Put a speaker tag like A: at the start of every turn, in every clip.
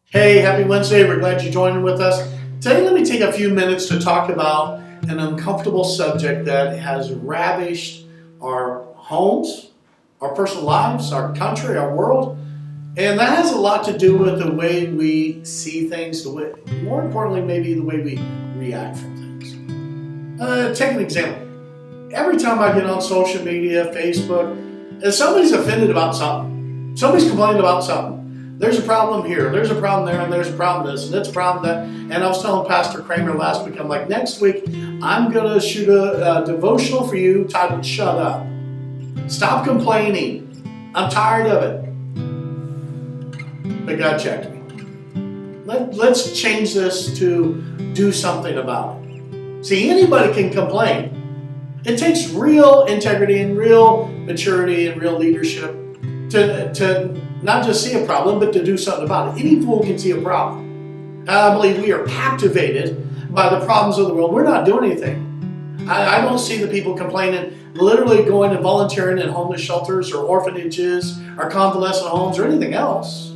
A: Hey, happy Wednesday. We're glad you joined with us. Today, let me take a few minutes to talk about an uncomfortable subject that has ravished our homes, our personal lives, our country, our world. And that has a lot to do with the way we see things, more importantly, maybe the way we react from things. Take an example. Every time I get on social media, Facebook, if somebody's offended about something, somebody's complaining about something, there's a problem here, there's a problem there, and there's a problem this, and it's a problem that. And I was telling Pastor Kramer last week, I'm like, next week, I'm going to shoot a devotional for you titled Shut Up. Stop complaining. I'm tired of it. But God checked me. Let's change this to do something about it. See, anybody can complain. It takes real integrity and real maturity and real leadership to not just see a problem, but to do something about it. Any fool can see a problem. And I believe we are captivated by the problems of the world. We're not doing anything. I don't see the people complaining, literally going and volunteering in homeless shelters or orphanages or convalescent homes or anything else.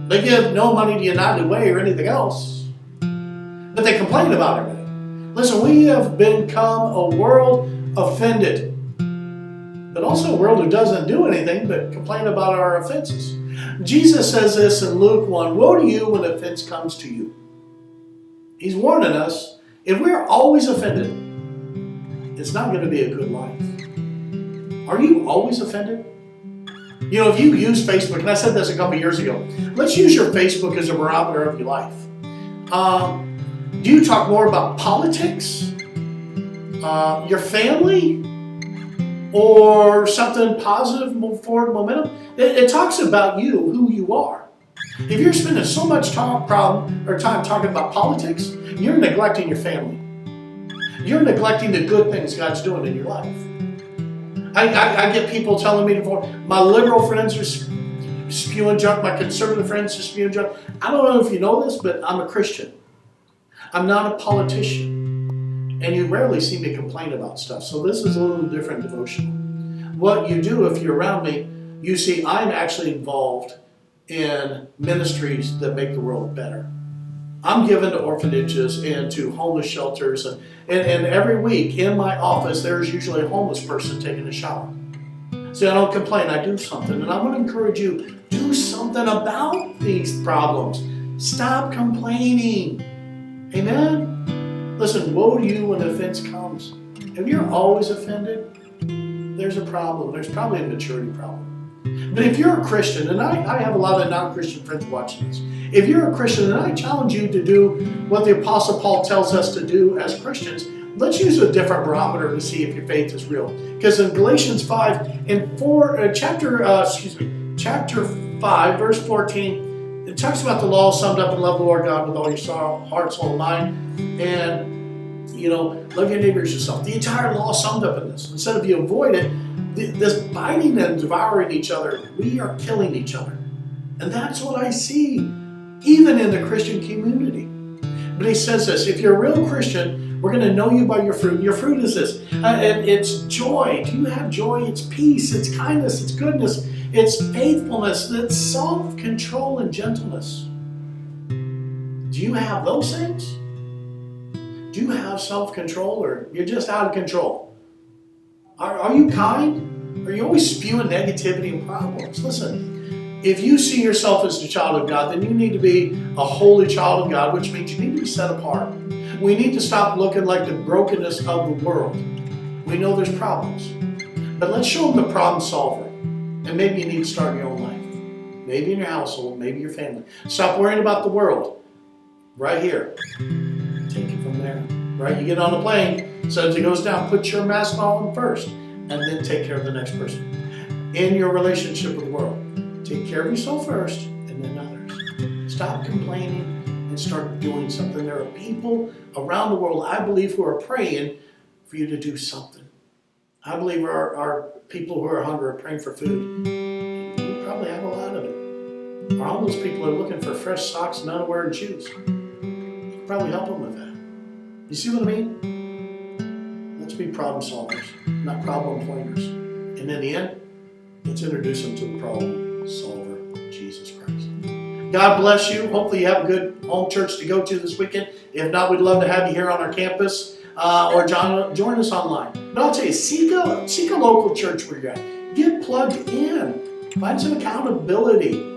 A: They give no money to United Way or anything else. But they complain about everything. Listen, we have become a world offended, but also a world who doesn't do anything but complain about our offenses. Jesus says this in Luke 1, woe to you when offense comes to you. He's warning us, if we're always offended, it's not going to be a good life. Are you always offended? You know, if you use Facebook, and I said this a couple years ago, let's use your Facebook as a barometer of your life. Do you talk more about politics, your family, or something positive, move forward, momentum? It talks about you, who you are. If you're spending so much time talking about politics, you're neglecting your family. You're neglecting the good things God's doing in your life. I get people telling me before, my liberal friends are spewing junk, my conservative friends are spewing junk. I don't know if you know this, but I'm a Christian. I'm not a politician. And you rarely see me complain about stuff. So this is a little different devotional. What you do if you're around me, you see I'm actually involved in ministries that make the world better. I'm given to orphanages and to homeless shelters. And every week in my office, there's usually a homeless person taking a shower. See, I don't complain. I do something. And I'm going to encourage you, do something about these problems. Stop complaining. Amen? Listen, woe to you when offense comes. If you're always offended, there's a problem. There's probably a maturity problem. But if you're a Christian, and I have a lot of non-Christian friends watching this, if you're a Christian, and I challenge you to do what the Apostle Paul tells us to do as Christians, let's use a different barometer to see if your faith is real. Because in Galatians 5 and 4, chapter 5, verse 14, it talks about the law summed up in love the Lord God with all your soul, heart, soul, and mind, and love your neighbor as yourself. The entire law summed up in this. Instead of you avoid it, this biting and devouring each other, we are killing each other. And that's what I see, even in the Christian community. But he says this, if you're a real Christian, we're going to know you by your fruit. Your fruit is this. It's joy. Do you have joy? It's peace. It's kindness. It's goodness. It's faithfulness. It's self-control and gentleness. Do you have those things? Do you have self-control, or you're just out of control? Are you kind? Are you always spewing negativity and problems? Listen, if you see yourself as the child of God, then you need to be a holy child of God, which means you need to be set apart. We need to stop looking like the brokenness of the world. We know there's problems, but let's show them the problem solver. And maybe you need to start in your own life. Maybe in your household, maybe your family. Stop worrying about the world. Right here. Take it from there. Right? You get on a plane, so as it goes down, put your mask on first, and then take care of the next person. In your relationship with the world, take care of yourself first, and then others. Stop complaining and start doing something. There are people around the world, I believe, who are praying for you to do something. I believe our people who are hungry are praying for food. You probably have a lot of it. Our homeless people are looking for fresh socks and underwear and shoes. You can probably help them with that. You see what I mean? Let's be problem solvers, not problem pointers. And in the end, let's introduce them to the problem solver, Jesus Christ. God bless you. Hopefully you have a good home church to go to this weekend. If not, we'd love to have you here on our campus or join us online. But I'll tell you, seek a local church where you're at. Get plugged in. Find some accountability.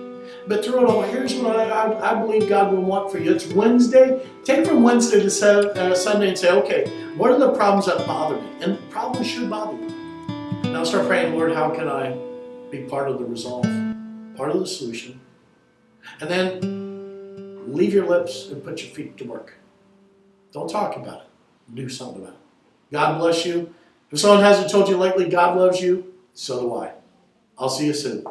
A: But through it all, here's what I believe God will want for you. It's Wednesday. Take from Wednesday to Sunday and say, okay, what are the problems that bother me? And problems should bother you. Now start praying, Lord, how can I be part of the resolve, part of the solution? And then leave your lips and put your feet to work. Don't talk about it. Do something about it. God bless you. If someone hasn't told you lately God loves you, so do I. I'll see you soon.